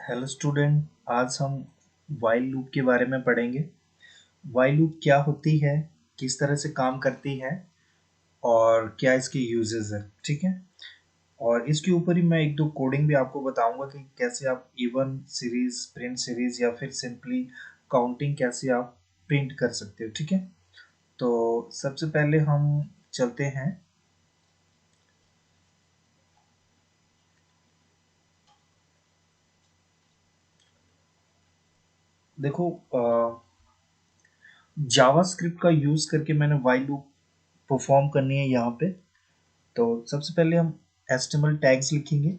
Hello student, आज हम while loop के बारे में पढ़ेंगे। वाइल लूप क्या होती है, किस तरह से काम करती है और क्या इसके यूजेस है। ठीक है। और इसके ऊपर ही मैं एक दो कोडिंग भी आपको बताऊंगा कि कैसे आप इवन सीरीज, प्रिंट सीरीज या फिर सिंपली काउंटिंग कैसे आप प्रिंट कर सकते हो। ठीक है। तो सबसे पहले हम चलते हैं। देखो, जावास्क्रिप्ट का यूज करके मैंने वाइल लूप परफॉर्म करनी है यहाँ पे। तो सबसे पहले हम HTML टैग्स लिखेंगे,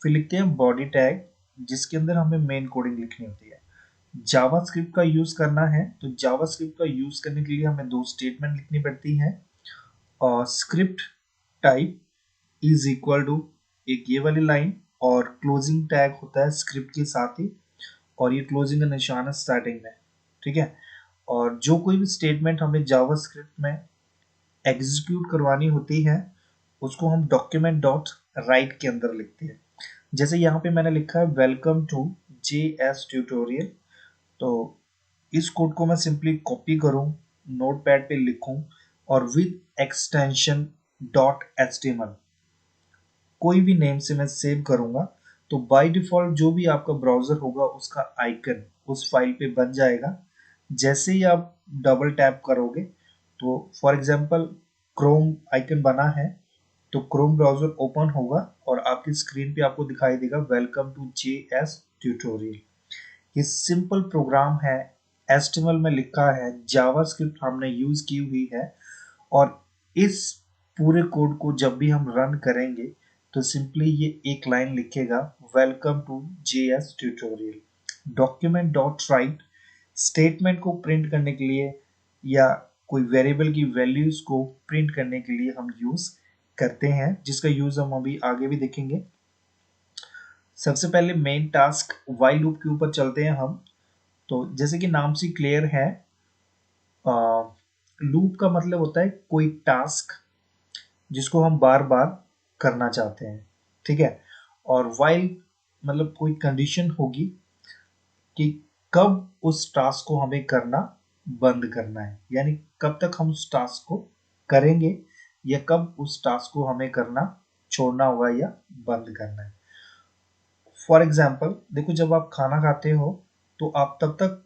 फिर लिखते हैं बॉडी टैग जिसके अंदर हमें मेन कोडिंग लिखनी होती है। जावास्क्रिप्ट का यूज करना है तो जावास्क्रिप्ट का यूज करने के लिए हमें दो स्टेटमेंट लिखनी पड़ती है। और script type is equal to एक ये वाली लाइन, और क्लोजिंग टैग होता है स्क्रिप्ट के साथ ही, और ये क्लोजिंग का निशान है स्टार्टिंग में। ठीक है। और जो कोई भी स्टेटमेंट हमें जावास्क्रिप्ट में एग्जीक्यूट करवानी होती है उसको हम डॉक्यूमेंट डॉट राइट के अंदर लिखते हैं। जैसे यहाँ पे मैंने लिखा है वेलकम टू JS ट्यूटोरियल। तो इस कोड को मैं सिंपली कॉपी करूँ, नोटपैड पे लिखूं और विद एक्सटेंशन .html कोई भी नेम से मैं सेव करूंगा, तो बाय डिफॉल्ट जो भी आपका ब्राउजर होगा उसका आइकन उस फाइल पे बन जाएगा। जैसे ही आप डबल टैप करोगे तो फॉर एग्जांपल क्रोम आइकन बना है तो क्रोम ब्राउजर ओपन होगा और आपकी स्क्रीन पे आपको दिखाई देगा वेलकम टू JS ट्यूटोरियल। ये सिंपल प्रोग्राम है, HTML में लिखा है, जावास्क्रिप्ट हमने यूज की हुई है। और इस पूरे कोड को जब भी हम रन करेंगे तो सिंपली ये एक लाइन लिखेगा welcome to JS tutorial. Document dot write statement को प्रिंट करने के लिए या कोई वेरिएबल की वैल्यूज को प्रिंट करने के लिए हम यूज करते हैं, जिसका यूज हम अभी आगे भी देखेंगे। सबसे पहले मेन टास्क वाइल लूप के ऊपर चलते हैं हम। तो जैसे कि नाम से क्लियर है, लूप का मतलब होता है कोई टास्क जिसको हम बार बार करना चाहते हैं। ठीक है। और वाइल मतलब कोई कंडीशन होगी कि कब उस टास्क को हमें करना बंद करना है, यानी कब तक हम उस टास्क को करेंगे या कब उस टास्क को हमें करना छोड़ना होगा या बंद करना है। फॉर एग्जाम्पल देखो, जब आप खाना खाते हो तो आप तब तक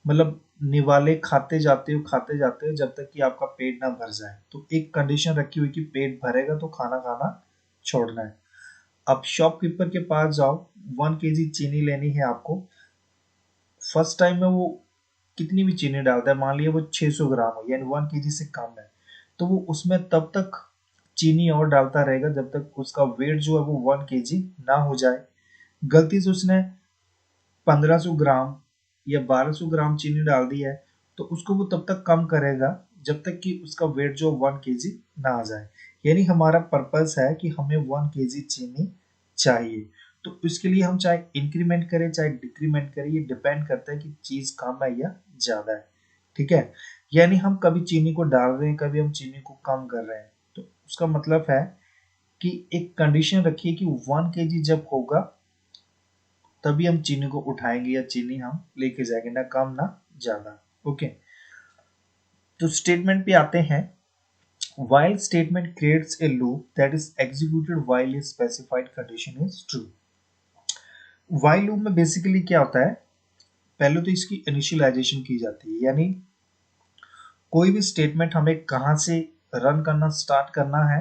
मतलब निवाले खाते जाते हो जब तक कि आपका पेट ना भर जाए। तो एक कंडीशन रखी हुई कि पेट भरेगा तो खाना खाना छोड़ना है। अब शॉपकीपर के पास जाओ, 1 kg चीनी लेनी है आपको। फर्स्ट टाइम में वो कितनी भी चीनी डालता है, मान लिया वो 600 ग्राम हो यानी 1 kg से कम है, तो वो उसमें तब तक चीनी और डालता रहेगा जब तक उसका वेट जो है वो 1 kg ना हो जाए। गलती से उसने 1500 ग्राम या 1200 ग्राम चीनी डाल दी है तो उसको वो तब तक कम करेगा जब तक कि उसका वेट जो 1 kg ना आ जाए। यानी हमारा पर्पस है कि हमें 1 kg चीनी चाहिए। तो इसके लिए हम चाहे इंक्रीमेंट करें चाहे डिक्रीमेंट करें, ये डिपेंड करता है कि चीज कम है या ज्यादा है। ठीक है। यानी हम कभी चीनी को डाल रहे हैं, कभी हम चीनी को कम कर रहे हैं, तो उसका मतलब है कि एक कंडीशन रखिए कि 1 kg जब होगा तभी हम चीनी को उठाएंगे या चीनी हम लेके जाएंगे, ना कम ना ज्यादा। ओके। तो स्टेटमेंट पे आते हैं। while statement creates a loop that is executed while a specified condition is true। while loop में बेसिकली क्या होता है, पहले तो इसकी इनिशियलाइजेशन की जाती है, यानी कोई भी स्टेटमेंट हमें कहाँ से रन करना स्टार्ट करना है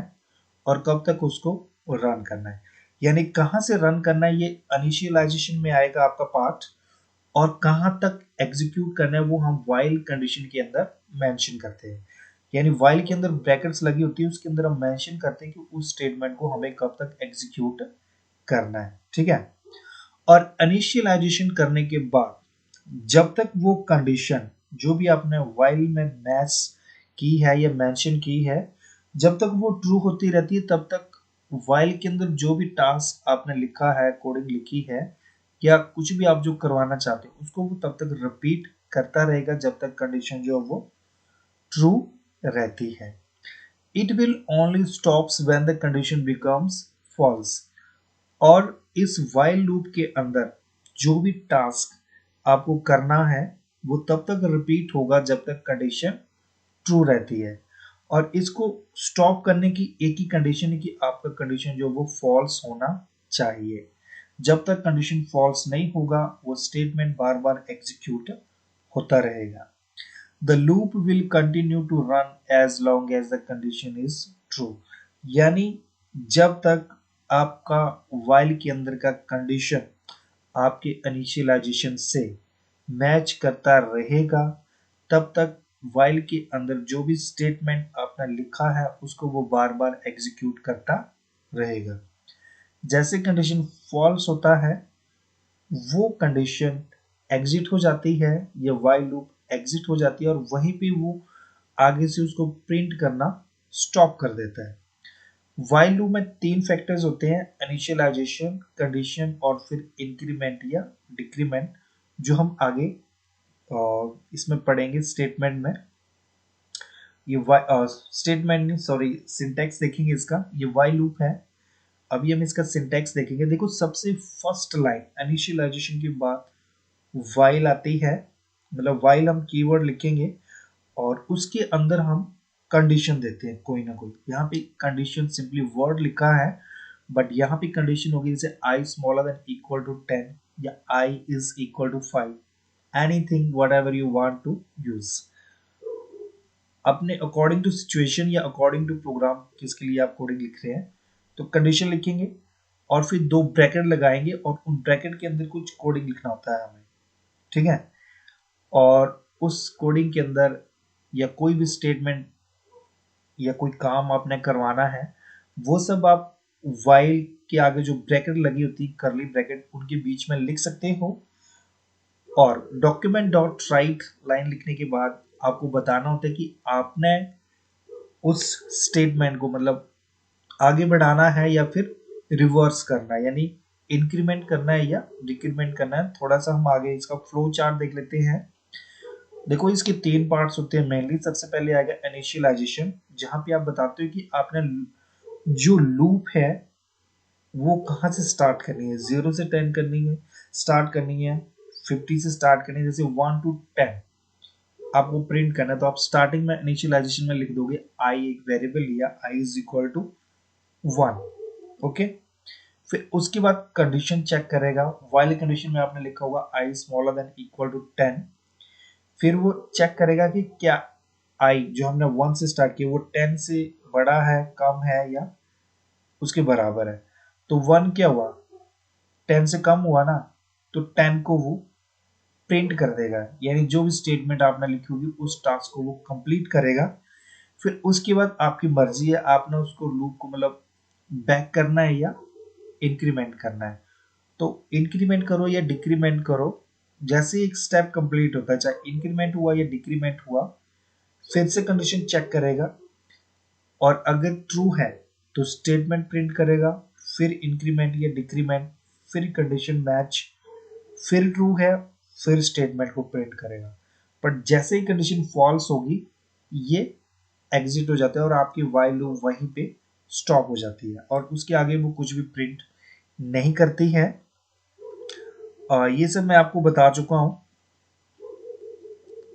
और कब तक उसको रन करना है, यानी कहाँ से रन करना है ये इनिशियलाइजेशन में आएगा आपका पार्ट। और कहाँ तक एग्जीक्यूट करना है वो हम वाइल कंडीशन के अंदर मेंशन करते हैं। यानी वाइल के अंदर ब्रैकेट्स लगी होती है, उसके अंदर हम मेंशन करते हैं कि उस स्टेटमेंट को हमें कब तक एग्जीक्यूट करना है। ठीक है। और इनिशियलाइजेशन करने के बाद जब तक वो कंडीशन जो भी आपने वाइल में मैच की है या मेंशन की है, जब तक वो ट्रू होती रहती है तब तक वाइल के अंदर जो भी टास्क आपने लिखा है, कोडिंग लिखी है या कुछ भी आप जो करवाना चाहते हो उसको वो तब तक रिपीट करता रहेगा जब तक कंडीशन जो है वो ट्रू रहती है। It will only stops when the condition becomes false. और इस वाइल लूप के अंदर जो भी टास्क आपको करना है वो तब तक रिपीट होगा जब तक कंडीशन ट्रू रहती है। और इसको स्टॉप करने की एक ही कंडीशन है कि आपका कंडीशन जो वो फॉल्स होना चाहिए। जब तक कंडीशन फॉल्स नहीं होगा वो स्टेटमेंट बार बार एग्जीक्यूट होता रहेगा। The loop will continue to run as long as the condition is true। यानी जब तक आपका while के अंदर का कंडीशन आपके इनिशियलाइजेशन से मैच करता रहेगा तब तक while के अंदर जो भी स्टेटमेंट आपने लिखा है उसको वो बार बार एग्जीक्यूट करता रहेगा। जैसे कंडीशन फॉल्स होता है वो कंडीशन एग्जिट हो जाती है या वाइल लूप एग्जिट हो जाती है और वहीं पे वो आगे से उसको प्रिंट करना स्टॉप कर देता है। वाइल लूप में तीन फैक्टर्स होते हैं, इनिशियलाइजेशन, कंडीशन और फिर इंक्रीमेंट या डिक्रीमेंट, जो हम आगे इसमें पढ़ेंगे स्टेटमेंट में। ये स्टेटमेंट नहीं, सॉरी, सिंटैक्स देखेंगे इसका। ये वाइल लूप है। अभी हम इसका सिंटैक्स देखेंगे। देखो सबसे फर्स्ट लाइन इनिशियलाइजेशन के बाद वाइल आती है, मतलब वाइल हम कीवर्ड लिखेंगे और उसके अंदर हम कंडीशन देते हैं कोई ना कोई। यहाँ पे कंडीशन सिंपली वर्ड लिखा है बट यहाँ पे कंडीशन होगी जैसे I smaller than equal to 10 या I is equal to 5, anything whatever you want to use. अपने अकॉर्डिंग टू सिचुएशन या अकॉर्डिंग टू प्रोग्राम किसके लिए आप कोडिंग लिख रहे हैं तो कंडीशन लिखेंगे और फिर दो ब्रैकेट लगाएंगे और उन ब्रैकेट के अंदर कुछ कोडिंग लिखना होता है हमें, ठीक है। और उस कोडिंग के अंदर या कोई भी स्टेटमेंट या कोई काम आपने करवाना है वो सब आप वाइल के आगे जो ब्रैकेट लगी होती है, करली ब्रैकेट, उनके बीच में लिख सकते हो। और डॉक्यूमेंट डॉट राइट लाइन लिखने के बाद आपको बताना होता है कि आपने उस स्टेटमेंट को मतलब आगे बढ़ाना है या फिर रिवर्स करना है, यानी इंक्रीमेंट करना है या डिक्रीमेंट करना है। थोड़ा सा हम आगे इसका फ्लो चार्ट देख लेते हैं। देखो इसके तीन पार्ट्स होते हैं मेनली। सबसे पहले आएगा इनिशियलाइजेशन, जहां पे आप बताते हो कि आपने जो लूप है वो कहाँ से स्टार्ट करनी है, 0 से 10 करनी है, स्टार्ट करनी है 50 से स्टार्ट करनी है, जैसे 1 to 10 आपको प्रिंट करना है तो आप स्टार्टिंग में इनिशियलाइजेशन में लिख दोगे आई, एक वेरिएबल लिया आई इज इक्वल टू 1, ओके। फिर उसके बाद कंडीशन चेक करेगा। वाइल कंडीशन में आपने लिखा होगा आई स्मॉलर देन इक्वल टू 10। फिर वो चेक करेगा कि क्या आई जो हमने 1 से स्टार्ट किया वो 10 से बड़ा है, कम है या उसके बराबर है। तो 1 क्या हुआ, 10 से कम हुआ ना, तो 10 को वो प्रिंट कर देगा, यानी जो भी स्टेटमेंट आपने लिखी होगी उस टास्क को वो कंप्लीट करेगा। फिर उसके बाद आपकी मर्जी है, आपने उसको लूप को मतलब बैक करना है या इंक्रीमेंट करना है। तो इंक्रीमेंट करो या डिक्रीमेंट करो, जैसे एक स्टेप कंप्लीट होता है, चाहे इंक्रीमेंट हुआ या डिक्रीमेंट हुआ, फिर से कंडीशन चेक करेगा और अगर ट्रू है तो स्टेटमेंट प्रिंट करेगा, फिर इंक्रीमेंट या डिक्रीमेंट, फिर कंडीशन मैच, फिर ट्रू है, फिर स्टेटमेंट को प्रिंट करेगा। बट जैसे ही कंडीशन फॉल्स होगी ये एग्जिट हो जाता है और आपकी वाइल लूप वहीं पे स्टॉप हो जाती है और उसके आगे वो कुछ भी प्रिंट नहीं करती है। ये सब मैं आपको बता चुका हूँ,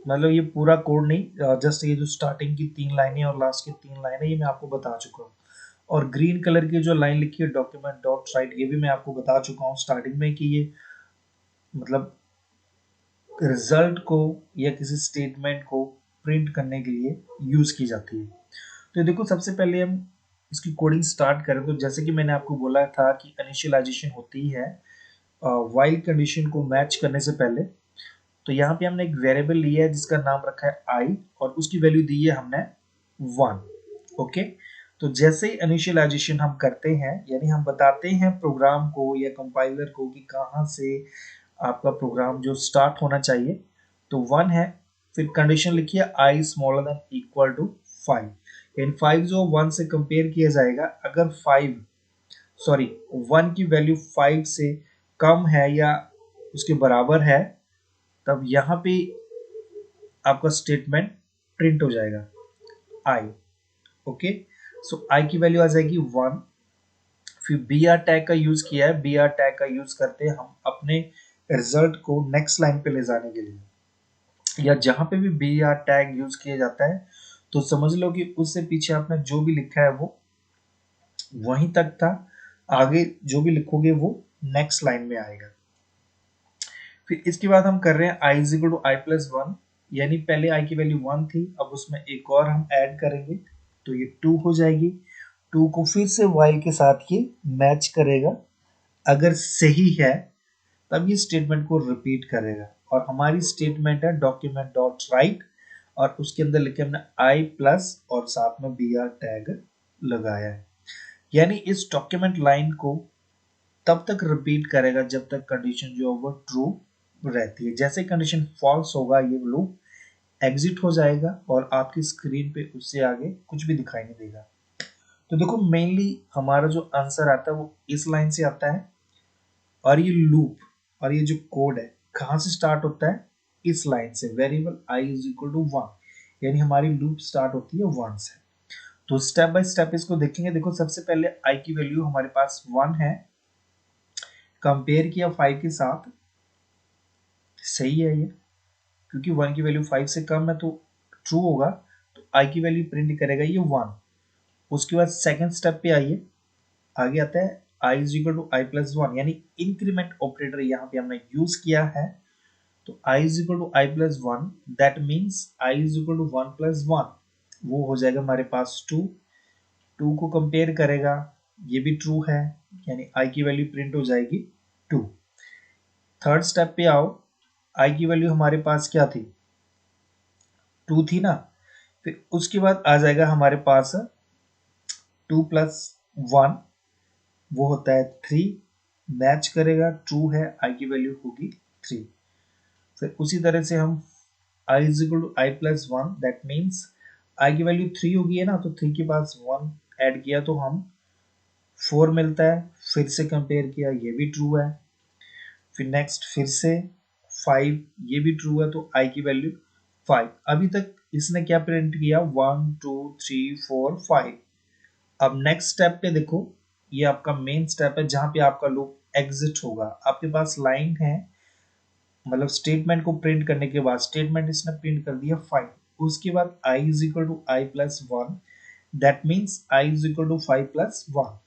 मतलब ये पूरा कोड नहीं, जस्ट ये जो स्टार्टिंग की 3 लाइनें और लास्ट की 3 लाइनें ये मैं आपको बता चुका हूँ। और ग्रीन कलर की जो लाइन लिखी है डॉक्यूमेंट डॉट राइट, ये भी मैं आपको बता चुका हूँ स्टार्टिंग में कि ये मतलब रिजल्ट को या किसी स्टेटमेंट को प्रिंट करने के लिए यूज की जाती है। तो देखो सबसे पहले हम इसकी कोडिंग स्टार्ट करें तो जैसे कि मैंने आपको बोला था कि इनिशियलाइजेशन होती है वाइल कंडीशन को मैच करने से पहले। तो यहाँ पे हमने एक वेरिएबल लिया है जिसका नाम रखा है आई और उसकी वैल्यू दी है हमने 1, ओके। तो जैसे ही इनिशियलाइजेशन हम करते हैं यानी हम बताते हैं प्रोग्राम को या कंपाइलर को कि कहाँ से आपका प्रोग्राम जो स्टार्ट होना चाहिए, तो 1 है। फिर कंडीशन लिखिए आई स्मॉलर देन इक्वल टू 5, यानी 5 जो 1 से कंपेयर किया जाएगा, अगर 5 सॉरी 1 की वैल्यू 5 से कम है या उसके बराबर है तब यहाँ पे आपका स्टेटमेंट प्रिंट हो जाएगा आई, ओके। सो आई की वैल्यू आ जाएगी 1। फिर बी आर टैग का यूज किया है, बी आर टैग का यूज करते हैं हम अपने रिजल्ट को नेक्स्ट लाइन पे ले जाने के लिए, या जहां पे भी बी आर टैग यूज किया जाता है तो समझ लो कि उससे पीछे आपने जो भी लिखा है वो वहीं तक था, आगे जो भी लिखोगे वो नेक्स्ट लाइन में आएगा। फिर इसके बाद हम कर रहे हैं I is equal to I plus one, यानी पहले आई की वैल्यू वन थी, अब उसमें एक और हम ऐड करेंगे तो ये टू हो जाएगी। टू को फिर से वाइल के साथ ये मैच करेगा, अगर सही है तब ये स्टेटमेंट को रिपीट करेगा। और हमारी स्टेटमेंट है डॉक्यूमेंट डॉट राइट, और उसके अंदर लिखे हमने आई प्लस और साथ में बी आर टैग लगाया है। यानी इस डॉक्यूमेंट लाइन को तब तक रिपीट करेगा जब तक कंडीशन जो है वो ट्रू रहती है। जैसे कंडीशन फॉल्स होगा ये लूप एग्जिट हो जाएगा और आपकी स्क्रीन पे उससे आगे कुछ भी दिखाई नहीं देगा। तो देखो मेनली हमारा जो आंसर आता है वो इस लाइन से आता है, और ये लूप और ये जो कोड है कहाँ से स्टार्ट होता है, इस लाइन से, variable I is equal to one, यानी हमारी लूप स्टार्ट होती है वन से। तो स्टेप बाय स्टेप इसको देखेंगे। देखो सबसे पहले आई की वैल्यू हमारे पास वन है, कंपेयर किया 5 के साथ, सही है ये, क्योंकि 1 की वैल्यू 5 से कम है तो ट्रू होगा, तो आई की वैल्यू प्रिंट करेगा ये 1। उसके बाद सेकंड स्टेप पे आइए, आगे आता है I is equal to I plus one, यानी इंक्रीमेंट ऑपरेटर यहाँ पे हमने यूज किया है। तो I is equal to I plus one, that means I is equal to one plus one, वो हो जाएगा हमारे पास टू। टू को कंपेयर करेगा, ये भी ट्रू है, यानी आई की वैल्यू प्रिंट हो जाएगी टू। थर्ड स्टेप पे आओ, आई की वैल्यू हमारे पास क्या थी, टू थी ना। फिर उसके बाद आ जाएगा हमारे पास टू प्लस वन, वो होता है थ्री, मैच करेगा, ट्रू है, आई की वैल्यू होगी थ्री। फिर उसी तरह से हम I is equal to I plus one, that means I की वैल्यू थ्री होगी है ना, तो थ्री के पास वन ऐड किया तो हम फोर मिलता है, फिर से कंपेयर किया ये भी ट्रू है। फिर नेक्स्ट फिर से फाइव, ये भी ट्रू है, तो आई की वैल्यू फाइव। अभी तक इसने क्या प्रिंट किया, one two three four five. अब नेक्स्ट स्टेप पे देखो, ये आपका मेन स्टेप है जहां पे आपका लूप एग्जिट होगा। आपके पास लाइन है, मतलब स्टेटमेंट को प्रिंट करने के बाद स्टेटमेंट इसने प्रिंट कर दिया फाइव, उसके बाद I is equal to I plus one, that means I is equal to five plus one,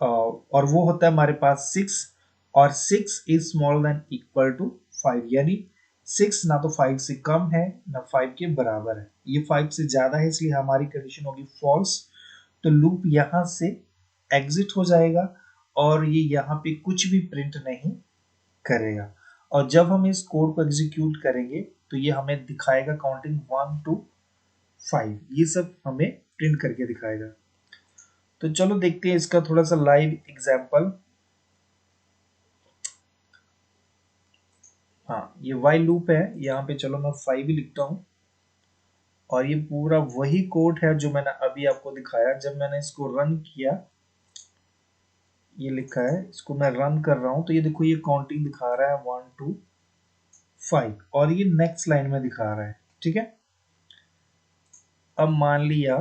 और वो होता है हमारे पास सिक्स, और six is small than equal to five, यानी सिक्स ना तो फाइव से कम है ना फाइव के बराबर है, ये फाइव से ज्यादा है, इसलिए हमारी कंडीशन होगी फॉल्स। तो लूप यहां से एग्जिट हो जाएगा और ये यहाँ पे कुछ भी प्रिंट नहीं करेगा। और जब हम इस कोड को एग्जीक्यूट करेंगे तो ये हमें दिखाएगा काउंटिंग वन टू फाइव, ये सब हमें प्रिंट करके दिखाएगा। तो चलो देखते हैं इसका थोड़ा सा लाइव एग्जांपल। हाँ, ये वाइल लूप है, यहाँ पे चलो मैं फाइव ही लिखता हूँ, और ये पूरा वही कोड है जो मैंने अभी आपको दिखाया। जब मैंने इसको रन किया, ये लिखा है, इसको मैं रन कर रहा हूँ तो ये देखो ये काउंटिंग दिखा रहा है वन टू फाइव, और ये नेक्स्ट लाइन में दिखा रहा है, ठीक है। अब मान लिया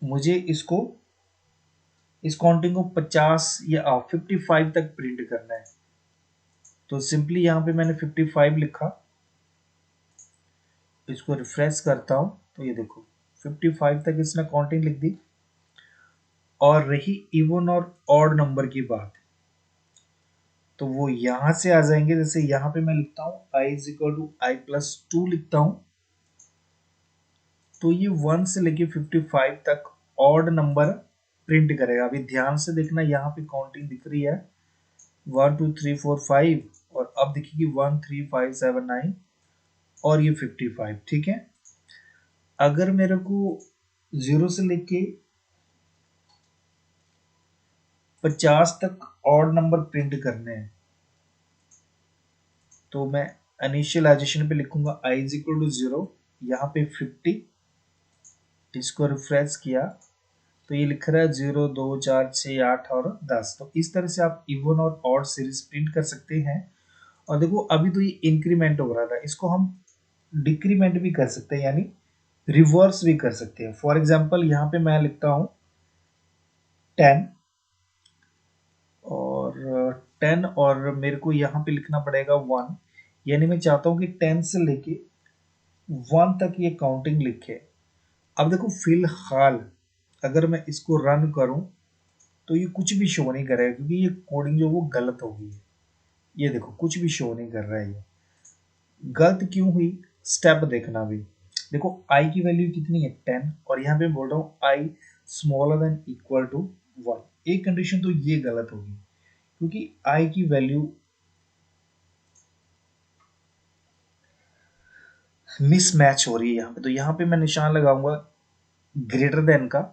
मुझे इसको, इस काउंटिंग को 50 या 55 तक प्रिंट करना है, तो सिंपली यहाँ पे मैंने 55 लिखा, इसको रिफ्रेश करता हूँ तो ये देखो 55 तक इसने काउंटिंग लिख दी। और रही इवन और ऑड नंबर की बात, तो वो यहां से आ जाएंगे। जैसे यहाँ पे मैं लिखता हूँ I is equal to I plus two लिखता हूँ, तो ये 1 से लेके 55 तक ऑड नंबर प्रिंट करेगा। अभी ध्यान से देखना, यहाँ पे काउंटिंग दिख रही है 1 2 3 4 5, और अब दिखेगी 1 3 5 7 9 और ये 55, ठीक है। अगर मेरे को 0 से लेके 50 तक ऑड नंबर प्रिंट करने हैं, तो मैं इनिशियलाइजेशन पे लिखूंगा आई इज इक्वल टू 0, यहाँ पे 50, इसको रिफ्रेश किया तो ये लिख रहा है 0 2 4 6 8 और 10। तो इस तरह से आप इवन और ऑड सीरीज प्रिंट कर सकते हैं। और देखो अभी तो ये इंक्रीमेंट हो रहा था, इसको हम डिक्रीमेंट भी कर सकते हैं, यानी रिवर्स भी कर सकते हैं। फॉर एग्जाम्पल यहाँ पे मैं लिखता हूँ 10, और 10 और मेरे को यहाँ पे लिखना पड़ेगा 1, यानी मैं चाहता हूँ कि 10 से लेके 1 तक ये काउंटिंग लिखे। अब देखो फिलहाल अगर मैं इसको रन करूं तो ये कुछ भी शो नहीं करेगा, क्योंकि ये कोडिंग जो वो गलत हो गई है। ये देखो कुछ भी शो नहीं कर रहा है। ये गलत क्यों हुई, स्टेप देखना भी। देखो आई की वैल्यू कितनी है 10, और यहाँ पे बोल रहा हूँ आई स्मॉलर देन इक्वल टू 1। एक कंडीशन तो ये गलत होगी, क्योंकि आई की वैल्यू मिसमैच हो रही है यहाँ पे। तो यहाँ पे मैं निशान लगाऊंगा ग्रेटर देन का,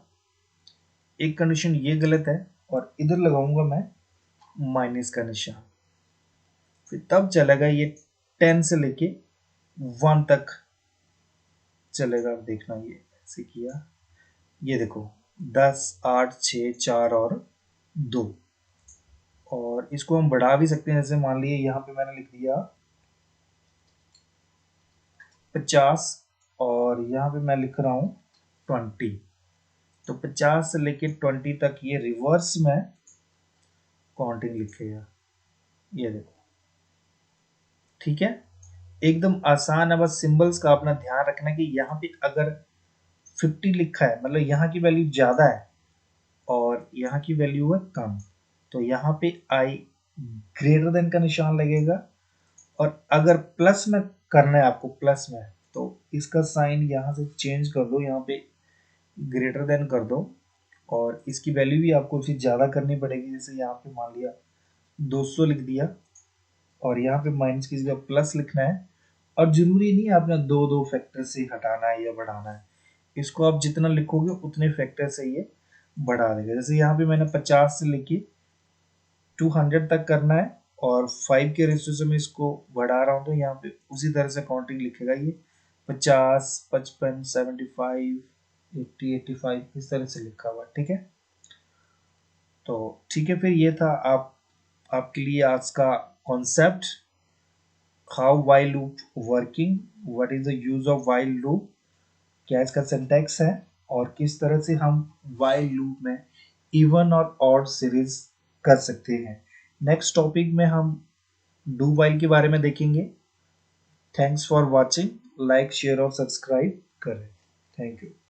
एक कंडीशन ये गलत है, और इधर लगाऊंगा मैं माइनस का निशान। फिर तब चलेगा ये 10 से लेके 1 तक चलेगा। अब देखना, ये ऐसे किया, ये देखो 10 8 6 4 और 2। और इसको हम बढ़ा भी सकते हैं, जैसे मान लिए यहाँ पे मैंने लिख दिया 50, और यहाँ पे मैं लिख रहा हूँ 20। तो 50 से लेके 20 तक ये रिवर्स में काउंटिंग लिखेगा। ये देखो, ठीक है, एकदम आसान है। बस सिंबल्स का अपना ध्यान रखना कि यहाँ पे अगर 50 लिखा है, मतलब यहाँ की वैल्यू ज्यादा है और यहाँ की वैल्यू है कम, तो यहाँ पे आई ग्रेटर देन का निशान लगेगा। और अगर प्लस में करना है आपको, प्लस में, तो इसका साइन यहाँ से चेंज कर दो, यहाँ पे ग्रेटर देन कर दो, और इसकी वैल्यू भी आपको फिर ज़्यादा करनी पड़ेगी। जैसे यहाँ पे मान लिया 200 लिख दिया, और यहाँ पे माइनस की जगह प्लस लिखना है। और जरूरी नहीं है आपने दो दो फैक्टर से हटाना है या बढ़ाना है, इसको आप जितना लिखोगे उतने फैक्टर से ये बढ़ा देगा। जैसे यहाँ पे मैंने 50 से लेके 200 तक करना है, और 5 के रेशियो से मैं इसको बढ़ा रहा हूँ, तो यहाँ पे उसी तरह से काउंटिंग लिखेगा ये 50 55 75 80 85 इस तरह से लिखा हुआ, ठीक है। तो ठीक है, फिर ये था आपके लिए आज का concept, how while loop working, what is the use of while loop, क्या इसका सिंटैक्स है, और किस तरह से हम वाइल लूप में इवन और ऑड सीरीज कर सकते हैं। नेक्स्ट टॉपिक में हम डू वाइल के बारे में देखेंगे। Thanks for watching, like share और सब्सक्राइब करें। Thank you.